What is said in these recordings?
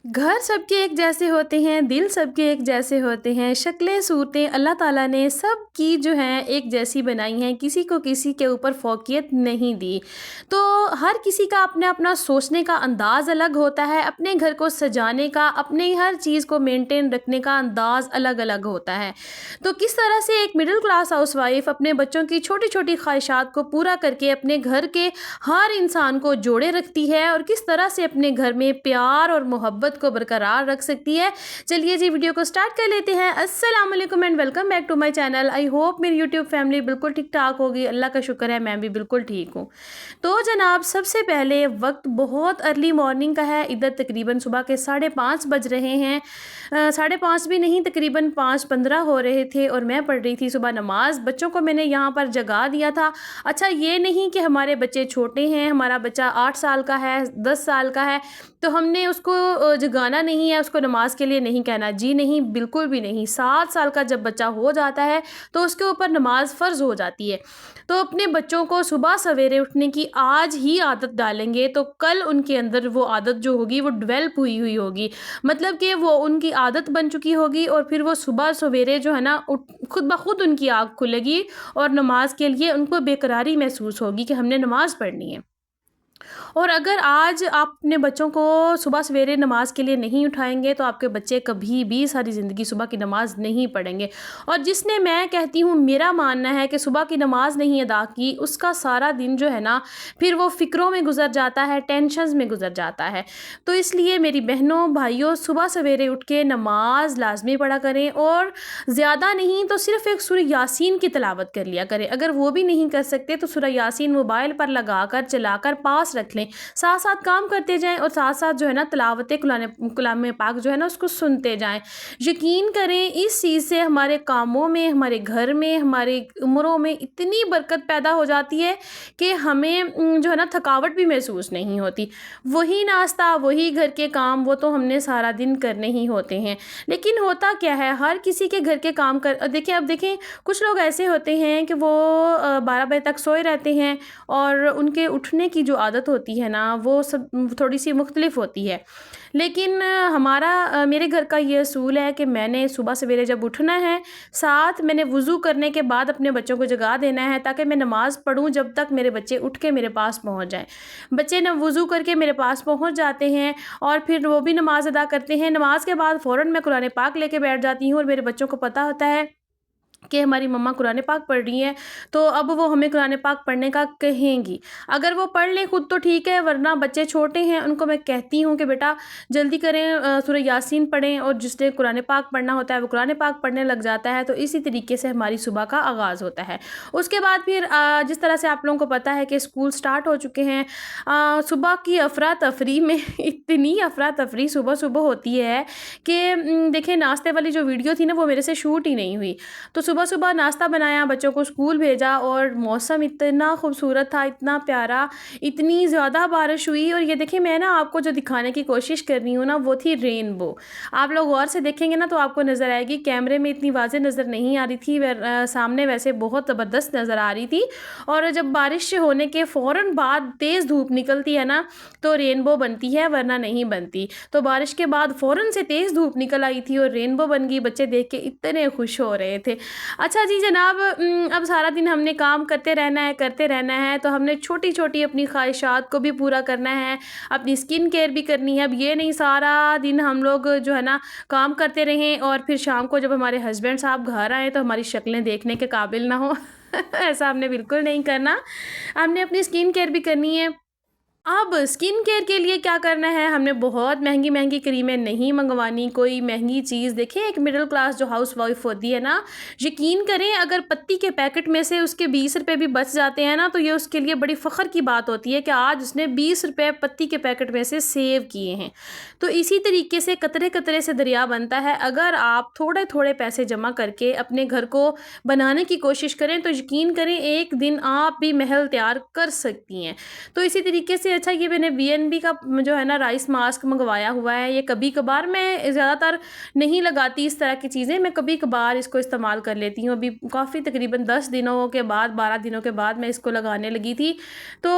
घर सबके एक जैसे होते हैं, दिल सबके एक जैसे होते हैं, शक्लें सूरतें अल्लाह ताला ने सबकी जो हैं एक जैसी बनाई हैं, किसी को किसी के ऊपर फ़ौक़ियत नहीं दी। तो हर किसी का अपना-अपना सोचने का अंदाज़ अलग होता है, अपने घर को सजाने का, अपने हर चीज़ को मेंटेन रखने का अंदाज़ अलग-अलग होता है। तो किस तरह से एक मिडल क्लास हाउसवाइफ़ अपने बच्चों की छोटी-छोटी ख़्वाहिशात को पूरा करके अपने घर के हर इंसान को जोड़े रखती है और किस तरह से अपने घर में प्यार और मोहब्बत को बरकरार रख सकती है। चलिए जी वीडियो को स्टार्ट कर लेते हैं। अस्सलाम वालेकुम and welcome back to my channel. I hope मेरी यूट्यूब फैमिली बिल्कुल ठीक-ठाक होगी। अल्लाह का शुक्र है मैं भी बिल्कुल ठीक हूँ। तो जनाब सबसे पहले वक्त बहुत अर्ली मॉर्निंग का है। इधर तकरीबन सुबह के 5:30 बज रहे हैं। 5:30 भी नहीं तकरीबन 5:15 हो रहे थे और मैं पढ़ रही थी सुबह नमाज़। बच्चों को मैंने यहाँ पर जगा दिया था। अच्छा ये नहीं कि हमारे बच्चे छोटे हैं, हमारा बच्चा 8 साल का है, 10 साल का है, तो हमने उसको जगाना नहीं है, उसको नमाज़ के लिए नहीं कहना। जी नहीं, बिल्कुल भी नहीं। 7 साल का जब बच्चा हो जाता है तो उसके ऊपर नमाज़ फ़र्ज़ हो जाती है। तो अपने बच्चों को सुबह सवेरे उठने की आज ही आदत डालेंगे तो कल उनके अंदर वो आदत जो होगी वो डेवलप हुई हुई होगी। मतलब कि वो उनकी आदत बन चुकी होगी और फिर वो सुबह सवेरे जो है ना खुद ब खुद उनकी आँख खुलेगी और नमाज़ के लिए उनको बेकरारी महसूस होगी कि हमने नमाज़ पढ़नी है। और अगर आज आप अपने बच्चों को सुबह सवेरे नमाज़ के लिए नहीं उठाएँगे तो आपके बच्चे कभी भी सारी ज़िंदगी सुबह की नमाज़ नहीं पढ़ेंगे। और जिसने मैं कहती हूँ मेरा मानना है कि सुबह की नमाज़ नहीं अदा की उसका सारा दिन जो है ना फिर वो फ़िक्रों में गुज़र जाता है, टेंशन्स में गुज़र जाता है। तो इसलिए मेरी बहनों, भाइयों सुबह सवेरे उठ के नमाज़ लाज़मी पढ़ा करें और ज़्यादा नहीं तो सिर्फ़ एक सूरह यासीन की तिलावत कर लिया करें। अगर वो भी नहीं कर सकते तो सूरह यासीन मोबाइल पर लगाकर चलाकर पास रख लें। साथ-साथ काम करते जाएँ और साथ-साथ जो है ना तिलावत कलाम पाक जो है ना उसको सुनते जाएँ। यकीन करें इस चीज़ से हमारे कामों में, हमारे घर में, हमारे उम्रों में इतनी बरकत पैदा हो जाती है कि हमें जो है ना थकावट भी महसूस नहीं होती। वही नाश्ता, वही घर के काम वो तो हमने सारा दिन करने ही होते हैं। लेकिन होता क्या है हर किसी के घर के काम कर देखिए अब देखें कुछ लोग ऐसे होते हैं कि वो 12 बजे तक सोए रहते हैं और उनके उठने की जो आदत होती है ना वो सब थोड़ी-सी मुख्तलिफ होती है। लेकिन मेरे घर का ये असूल है कि मैंने सुबह सवेरे जब उठना है, साथ मैंने वुज़ू करने के बाद अपने बच्चों को जगा देना है ताकि मैं नमाज़ पढ़ूँ जब तक मेरे बच्चे उठ के मेरे पास पहुँच जाएँ। बच्चे ना वुज़ू करके मेरे पास पहुँच जाते हैं और फिर वो भी नमाज़ अदा करते हैं। नमाज़ के बाद फ़ौरन मैं कुरान पाक लेके बैठ जाती हूँ और मेरे बच्चों को पता होता है कि हमारी मम्मा कुरान पाक पढ़ रही हैं, तो अब वो हमें कुरान पाक पढ़ने का कहेंगी। अगर वो पढ़ लें खुद तो ठीक है, वरना बच्चे छोटे हैं, उनको मैं कहती हूँ कि बेटा जल्दी करें सूरह यासीन पढ़ें और जिसने कुरान पाक पढ़ना होता है, वो कुरान पाक पढ़ने लग जाता है। तो इसी तरीके से हमारी सुबह का आगाज़ होता है। उसके बाद फिर जिस तरह से आप लोगों को पता है कि स्कूल स्टार्ट हो चुके हैं। सुबह की अफ़रा-तफ़री में इतनी अफ़रा-तफ़री सुबह-सुबह होती है कि देखिए नाश्ते वाली जो वीडियो थी ना, वो मेरे से शूट ही नहीं हुई। तो सुबह-सुबह नाश्ता बनाया, बच्चों को स्कूल भेजा और मौसम इतना खूबसूरत था, इतना प्यारा, इतनी ज़्यादा बारिश हुई और ये देखिए मैं ना आपको जो दिखाने की कोशिश कर रही हूँ ना, वो थी रेनबो। आप लोग गौर से देखेंगे ना तो आपको नज़र आएगी, कैमरे में इतनी वाज़ेह नज़र नहीं आ रही थी, सामने वैसे बहुत ज़बरदस्त नज़र आ रही थी। और जब बारिश होने के फ़ौरन बाद तेज़ धूप निकलती है ना, तो रेनबो बनती है वरना नहीं बनती। तो बारिश के बाद फ़ौरन से तेज़ धूप निकल आई थी और रेनबो बन गई, बच्चे देख के इतने खुश हो रहे थे। अच्छा जी जनाब, अब सारा दिन हमने काम करते रहना है तो हमने छोटी-छोटी अपनी ख़्वाहिशात को भी पूरा करना है, अपनी स्किन केयर भी करनी है। अब ये नहीं सारा दिन हम लोग जो है ना काम करते रहें और फिर शाम को जब हमारे हस्बैंड साहब घर आएँ तो हमारी शक्लें देखने के काबिल ना हो। ऐसा हमने बिल्कुल नहीं करना। हमने अपनी स्किन केयर भी करनी है। अब स्किन केयर के लिए क्या करना है, हमने बहुत महंगी-महंगी क्रीमें नहीं मंगवानी, कोई महंगी चीज़ देखिए एक मिडिल क्लास जो हाउसवाइफ़ होती है ना, यकीन करें अगर पत्ती के पैकेट में से उसके 20 रुपए भी बच जाते हैं ना, तो ये उसके लिए बड़ी फ़ख्र की बात होती है कि आज उसने 20 रुपए पत्ती के पैकेट में से सेव किए हैं। तो इसी तरीके से कतरे-कतरे से दरिया बनता है। अगर आप थोड़े-थोड़े पैसे जमा करके अपने घर को बनाने की कोशिश करें, तो यकीन करें एक दिन आप भी महल तैयार कर सकती हैं। तो इसी तरीके से अच्छा ये मैंने बीएनबी का जो है ना राइस मास्क मंगवाया हुआ है, ये कभी-कभार मैं ज़्यादातर नहीं लगाती इस तरह की चीज़ें, मैं कभी-कभार इसको इस्तेमाल कर लेती हूँ। अभी काफ़ी तकरीबन 10 दिनों के बाद, 12 दिनों के बाद मैं इसको लगाने लगी थी। तो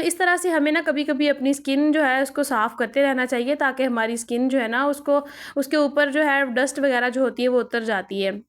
इस तरह से हमें ना कभी-कभी अपनी स्किन जो है उसको साफ़ करते रहना चाहिए, ताकि हमारी स्किन जो है ना उसको उसके ऊपर जो है डस्ट वग़ैरह जो होती है वो उतर जाती है।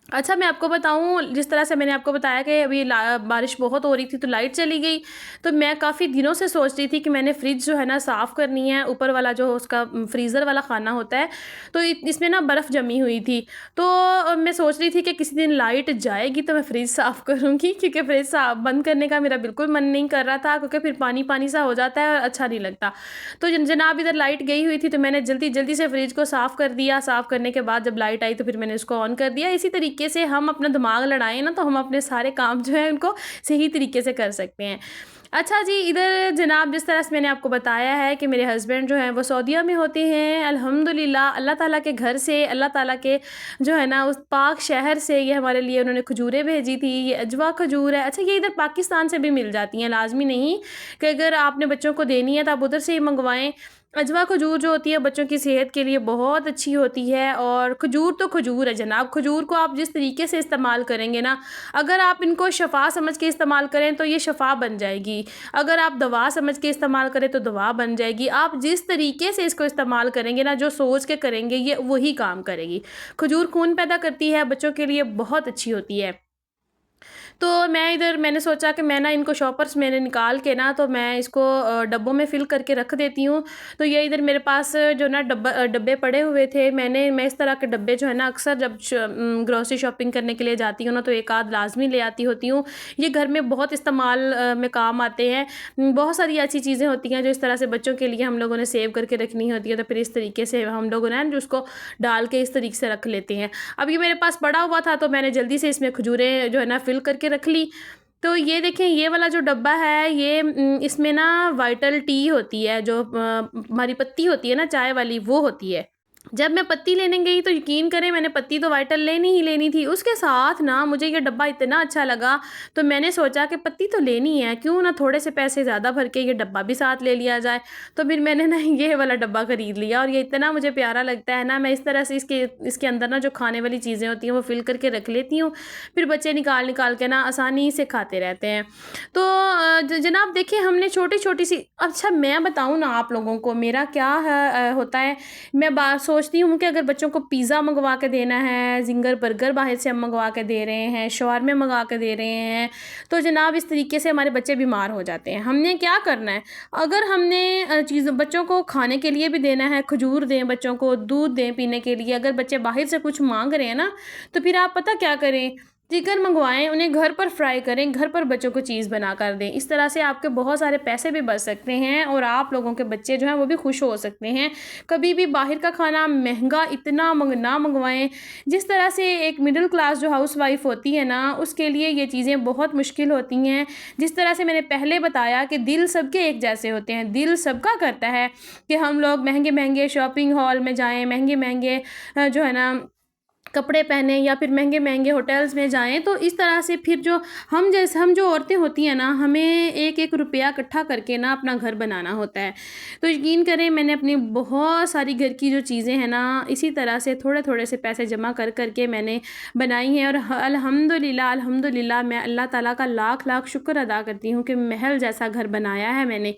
अच्छा, मैं आपको बताऊँ, जिस तरह से मैंने आपको बताया कि अभी ला बारिश बहुत हो रही थी तो लाइट चली गई, तो मैं काफ़ी दिनों से सोच रही थी कि मैंने फ्रिज जो है ना साफ़ करनी है, ऊपर वाला जो उसका फ्रीज़र वाला खाना होता है, तो इसमें ना बर्फ़ जमी हुई थी। तो मैं सोच रही थी कि किसी दिन लाइट जाएगी तो मैं फ्रिज साफ़ करूँगी, क्योंकि फ्रिज साफ़ बंद करने का मेरा बिल्कुल मन नहीं कर रहा था, क्योंकि फिर पानी-पानी सा हो जाता है और अच्छा नहीं लगता। तो जनाब इधर लाइट गई हुई थी, तो मैंने जल्दी-जल्दी से फ्रिज को साफ़ कर दिया। साफ़ करने के बाद जब लाइट आई तो फिर मैंने उसको ऑन कर दिया। इसी तरीके से हम अपना दिमाग लड़ाएँ ना, तो हम अपने सारे काम जो है उनको सही तरीके से कर सकते हैं। अच्छा जी, इधर जनाब जिस तरह से मैंने आपको बताया है कि मेरे हस्बैंड जो हैं वो सऊदीया में होते हैं। अल्हम्दुलिल्लाह, अल्लाह ताला के घर से, अल्लाह ताला के जो है ना उस पाक शहर से ये हमारे लिए उन्होंने खजूरें भेजी थी। ये अजवा खजूर है। अच्छा, ये इधर पाकिस्तान से भी मिल जाती हैं, लाज़मी नहीं कि अगर आपने बच्चों को देनी है तो आप उधर से ही मंगवाएँ। अजवा खजूर जो होती है बच्चों की सेहत के लिए बहुत अच्छी होती है, और खजूर तो खजूर है जनाब। खजूर को आप जिस तरीके से इस्तेमाल करेंगे ना, अगर आप इनको शफ़ा समझ के इस्तेमाल करें तो ये शफ़ा बन जाएगी। अगर आप दवा समझ के इस्तेमाल करें तो दवा बन जाएगी। आप जिस तरीके से इसको इस्तेमाल करेंगे ना, जो सोच के करेंगे, ये वही काम करेगी। खजूर खून पैदा करती है, बच्चों के लिए बहुत अच्छी होती है। तो मैंने सोचा कि मैं ना इनको शॉपर्स मैंने निकाल के ना, तो मैं इसको डब्बों में फ़िल करके रख देती हूँ। तो ये इधर मेरे पास जो ना डब्बे पड़े हुए थे, मैं इस तरह के डब्बे जो है ना अक्सर जब ग्रोसरी शॉपिंग करने के लिए जाती हूँ ना, तो एक आध लाज़मी ले आती होती हूँ। ये घर में बहुत इस्तेमाल में काम आते हैं। बहुत सारी ऐसी चीज़ें होती हैं जो इस तरह से बच्चों के लिए हम लोगों ने सेव करके रखनी होती है, तो फिर इस तरीके से हम लोगों ने जो उसको डाल के इस तरीके से रख लेते हैं। अब ये मेरे पास पड़ा हुआ था, तो मैंने जल्दी से इसमें खजूरें जो है ना फ़िल करके रख ली। तो ये देखें, ये वाला जो डब्बा है, ये इसमें ना वाइटल टी होती है, जो हमारी पत्ती होती है ना चाय वाली, वो होती है। जब मैं पत्ती लेने गई तो यकीन करें, मैंने पत्ती तो वाइटल लेनी ही लेनी थी, उसके साथ ना मुझे ये डब्बा इतना अच्छा लगा, तो मैंने सोचा कि पत्ती तो लेनी है, क्यों ना थोड़े से पैसे ज़्यादा भर के ये डब्बा भी साथ ले लिया जाए। तो फिर मैंने ना ये वाला डब्बा ख़रीद लिया, और ये इतना मुझे प्यारा लगता है ना, मैं इस तरह से इसके अंदर ना जो खाने वाली चीज़ें होती हैं वो फ़िल करके रख लेती हूँ। फिर बच्चे निकाल निकाल के ना आसानी से खाते रहते हैं। तो जनाब देखिए, हमने छोटी-छोटी सी, अच्छा मैं बताऊँ ना आप लोगों को मेरा क्या है होता है, मैं सोचती हूँ कि अगर बच्चों को पिज़्ज़ा मंगवा के देना है, ज़िंगर बर्गर बाहर से हम मंगवा के दे रहे हैं, शवारमे मंगा के दे रहे हैं, तो जनाब इस तरीके से हमारे बच्चे बीमार हो जाते हैं। हमने क्या करना है, अगर हमने चीज़ बच्चों को खाने के लिए भी देना है, खजूर दें बच्चों को, दूध दें पीने के लिए, अगर बच्चे बाहर से कुछ मांग रहे हैं ना, तो फिर आप पता क्या करें, चिकन मंगवाएँ, उन्हें घर पर फ्राई करें, घर पर बच्चों को चीज़ बना कर दें। इस तरह से आपके बहुत सारे पैसे भी बच सकते हैं, और आप लोगों के बच्चे जो हैं वो भी खुश हो सकते हैं। कभी भी बाहर का खाना महँगा इतना ना मंगवाएँ। जिस तरह से एक मिडिल क्लास जो हाउसवाइफ़ होती है ना, उसके लिए ये चीज़ें बहुत मुश्किल होती हैं। जिस तरह से मैंने पहले बताया कि दिल सबके एक जैसे होते हैं, दिल सबका करता है कि हम लोग महँगे-महँगे शॉपिंग हॉल में जाएँ, महँगे-महँगे जो है ना कपड़े पहने, या फिर महँगे-महँगे होटल्स में जाएँ। तो इस तरह से फिर जो हम जो औरतें होती हैं ना, हमें एक-एक रुपया इकट्ठा करके ना अपना घर बनाना होता है। तो यकीन करें, मैंने अपनी बहुत सारी घर की जो चीज़ें हैं ना, इसी तरह से थोड़े-थोड़े से पैसे जमा कर के मैंने बनाई हैं, और अल्हम्दुलिल्लाह अल्हम्दुलिल्लाह मैं अल्लाह ताला का लाख-लाख शुक्र अदा करती हूँ कि महल जैसा घर बनाया है मैंने।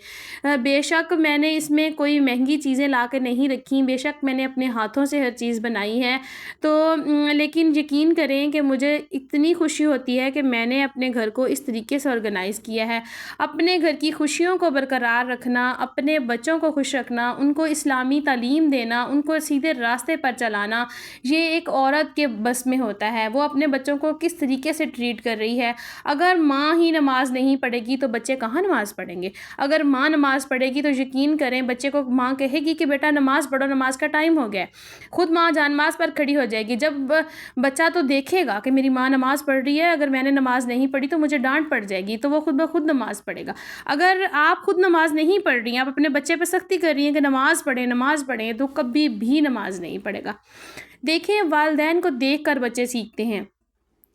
बेशक मैंने इसमें कोई महँगी चीज़ें ला के नहीं रखी, बेशक मैंने अपने हाथों से हर चीज़ बनाई है। तो लेकिन यकीन करें कि मुझे इतनी खुशी होती है कि मैंने अपने घर को इस तरीके से ऑर्गेनाइज़ किया है। अपने घर की खुशियों को बरकरार रखना, अपने बच्चों को खुश रखना, उनको इस्लामी तालीम देना, उनको सीधे रास्ते पर चलाना, ये एक औरत के बस में होता है। वो अपने बच्चों को किस तरीके से ट्रीट कर रही है। अगर माँ ही नमाज़ नहीं पढ़ेगी तो बच्चे कहाँ नमाज़ पढ़ेंगे। अगर माँ नमाज़ पढ़ेगी तो यकीन करें, बच्चे को माँ कहेगी कि बेटा नमाज़ पढ़ो, नमाज़ का टाइम हो गया है। खुद माँ जानमाज़ पर खड़ी हो जाएगी। जब बच्चा तो देखेगा कि मेरी माँ नमाज़ पढ़ रही है, अगर मैंने नमाज़ नहीं पढ़ी तो मुझे डाँट पड़ जाएगी, तो वो खुद ब खुद नमाज़ पढ़ेगा। अगर आप खुद नमाज़ नहीं पढ़ रही हैं, आप अपने बच्चे पे सख्ती कर रही हैं कि नमाज़ पढ़ें, तो कभी भी नमाज़ नहीं पढ़ेगा। देखिए, वालिदैन को देखकर बच्चे सीखते हैं।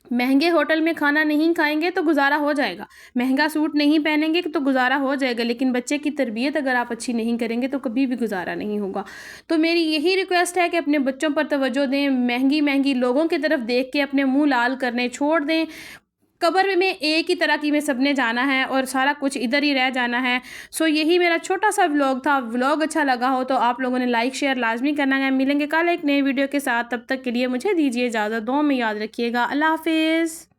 महँगे होटल में खाना नहीं खाएँगे तो गुज़ारा हो जाएगा, महँगा सूट नहीं पहनेंगे तो गुज़ारा हो जाएगा, लेकिन बच्चे की तरबियत अगर आप अच्छी नहीं करेंगे तो कभी भी गुज़ारा नहीं होगा। तो मेरी यही रिक्वेस्ट है कि अपने बच्चों पर तवज्जो दें, महँगी-महँगी लोगों की तरफ देख के अपने मुँह लाल करने छोड़ दें। कब्र में एक ही तरह की में सबने जाना है और सारा कुछ इधर ही रह जाना है। सो यही मेरा छोटा-सा व्लॉग था। व्लॉग अच्छा लगा हो तो आप लोगों ने लाइक, शेयर लाज़मी करना है। मिलेंगे कल एक नए वीडियो के साथ, तब तक के लिए मुझे दीजिए इजाज़त। दुआ में याद रखिएगा। अल्लाह हाफ़िज़।